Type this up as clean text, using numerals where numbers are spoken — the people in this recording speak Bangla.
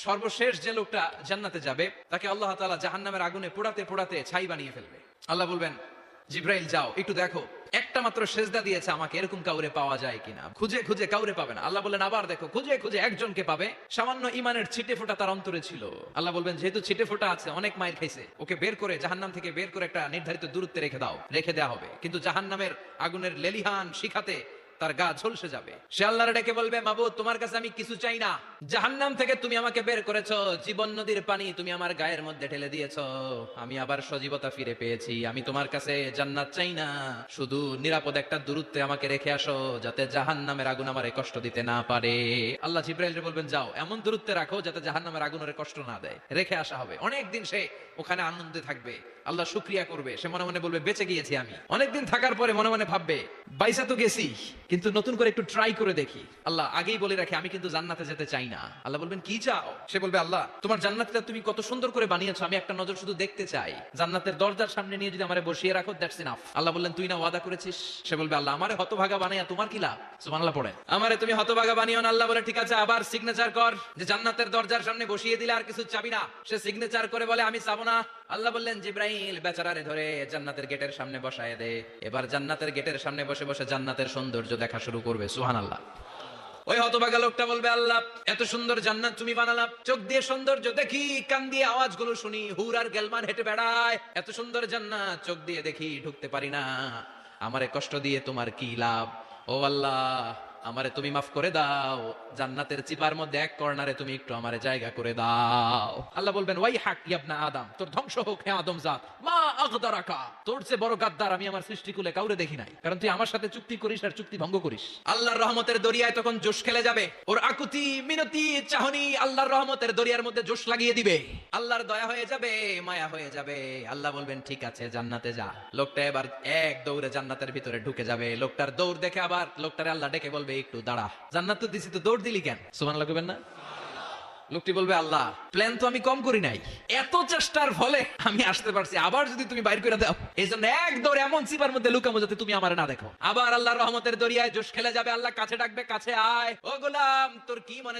সর্বশেষ যে লোকটা জান্নাতে যাবে তাকে আল্লাহ তাআলা জাহান্নামের আগুনে পোড়াতে পোড়াতে ছাই বানিয়ে ফেলবে। আল্লাহ বলবেন, জিব্রাইল যাও একটু দেখো একটা মাত্র সেজদা দিয়েছে আমাকে, এরকম কাউরে পাওয়া যায় কিনা। খুঁজে খুঁজে কাউরে পাবে না। আল্লাহ বললেন আবার দেখো, খুঁজে খুঁজে একজনকে পাবে, সামান্য ইমানের ছিটে ফোঁটা তার অন্তরে ছিল। আল্লাহ বলবেন যেহেতু ছিটে ফোঁটা আছে, অনেক মায়ের খাইছে, ওকে বের করে জাহান্নাম থেকে বের করে একটা নির্ধারিত দূরত্বে রেখে দাও, রেখে দেওয়া হবে। কিন্তু জাহান্নামের আগুনের লেলিহান শিখাতে তার গা ঝলসে যাবে। সে আল্লাহর ডেকে বলবে, মাবুদ তোমার কাছে আমি কিছু চাই না, জাহান্নাম থেকে তুমি আমাকে বের করেছো, জীবন নদীর পানি তুমি আমার গায়ের মধ্যে ঢেলে দিয়েছো, আমি আবার সজীবতা ফিরে পেয়েছি, আমি তোমার কাছে জান্নাত চাই না, শুধু নিরাপদ একটা দূরত্বে আমাকে রেখে আসো যাতে জাহান্নামের আগুন আমারে কষ্ট দিতে না পারে। আল্লাহ জিব্রাইলকে বলবেন যাও এমন দূরত্বে রাখো যাতে জাহান্নামের আগুন ওরে কষ্ট না দেয়। রেখে আসা হবে, অনেকদিন সে ওখানে আনন্দে থাকবে, আল্লাহ শুকরিয়া করবে, সে মনে মনে বলবে বেঁচে গিয়েছি আমি। অনেকদিন থাকার পরে মনে মনে ভাববে বাইসা তো গেছি, কিন্তু নতুন করে একটু ট্রাই করে দেখি। আল্লাহ আগেই বলে রাখে আমি কিন্তু জান্নাতে যেতে চাই না। আল্লাহ বলবেন কি চাও? সে বলবে আল্লাহ তোমার জান্নাতটা তুমি কত সুন্দর করে বানিয়েছো, আমি একটা নজর শুধু দেখতে চাই, জান্নাতের দরজার সামনে নিয়ে যদি আমারে বসিয়ে রাখো দ্যাটস ইনাফ। আল্লাহ বললেন তুই না ওয়াদা করেছিস। সে বলবে আল্লাহ আমারে হতভাগা বানাইয়া তোমার কি লাভ? সুবহানাল্লাহ পড়ে, আমারে তুমি হতভাগা বানিও না। আল্লাহ বলে ঠিক আছে, আবার সিগনেচার কর যে জান্নাতের দরজার সামনে বসিয়ে দিলে আর কিছু চাবি না। সে সিগনেচার করে বলে আমি চাবো না। আল্লাহ বললেন জিব্রাইল বেচারারে ধরে জান্নাতের গেটের সামনে বসায় দে, এবার জান্নাতের গেটের সামনে বসে বসে জান্নাতের সৌন্দর্য দেখা শুরু করবে। সুবহানাল্লাহ। ওই হতভাগা লোকটা বলবে আল্লাহ এত সুন্দর জান্নাত তুমি বানালাম, চোখ দিয়ে সৌন্দর্য দেখি, কান দিয়ে আওয়াজগুলো শুনি, হুর আর গেলমান হেঁটে বেড়ায়, এত সুন্দর জান্নাত চোখ দিয়ে দেখি ঢুকতে পারি না, আমারে কষ্ট দিয়ে তোমার কি লাভ? ও আল্লাহ আমারে তুমি মাফ করে দাও, জান্নাতের চিপার মধ্যে এক কর্নারে তুমি একটু আমারে জায়গা করে দাও। আল্লাহ বলবেন ওয়াই হাক ইবনা আদম, তোর ধ্বংস হোক হে আদম জাত, মা আগদারাকা, তোর চেয়ে বড় গাদ্দার আমি আমার সৃষ্টিকুলে কাউরে দেখি নাই, কারণ তুই আমার সাথে চুক্তি করিস আর চুক্তি ভঙ্গ করিস। আল্লাহর রহমতের দরিয়ায় তখন জোশ খেলে যাবে, ওর আকুতি মিনতি চাহনি আল্লাহর রহমতের দরিয়ার মধ্যে জোশ লাগিয়ে দিবে, আল্লাহর দয়া হয়ে যাবে, মায়া হয়ে যাবে। আল্লাহ বলবেন ঠিক আছে জান্নাতে যা। লোকটা এবার এক দৌড়ে জান্নাতের ভিতরে ঢুকে যাবে। লোকটার দৌড় দেখে আবার লোকটারে আল্লাহ ডেকে বলবে একটু দাঁড়া, জান্নাত তো দিছি, তো দৌড় দিলি কেন? সুবহানাল্লাহ কইবেন না? লোকটি বলবে আল্লাহ প্ল্যান তো আমি কম করি নাই, এত চেষ্টার ফলে আমি আসতে পারছি, আবার যদি তুমি বাইর করে দাও, এই জন্য এক দৌড়ে এমন চিপার মধ্যে লুকামো যাতে তুমি আমার না দেখো। আবার আল্লাহর রহমতের দরিয়ায় জোশ খেলে যাবে, আল্লাহ কাছে ডাকবে, কাছে আয়, ও গোলাম তোর কি মনে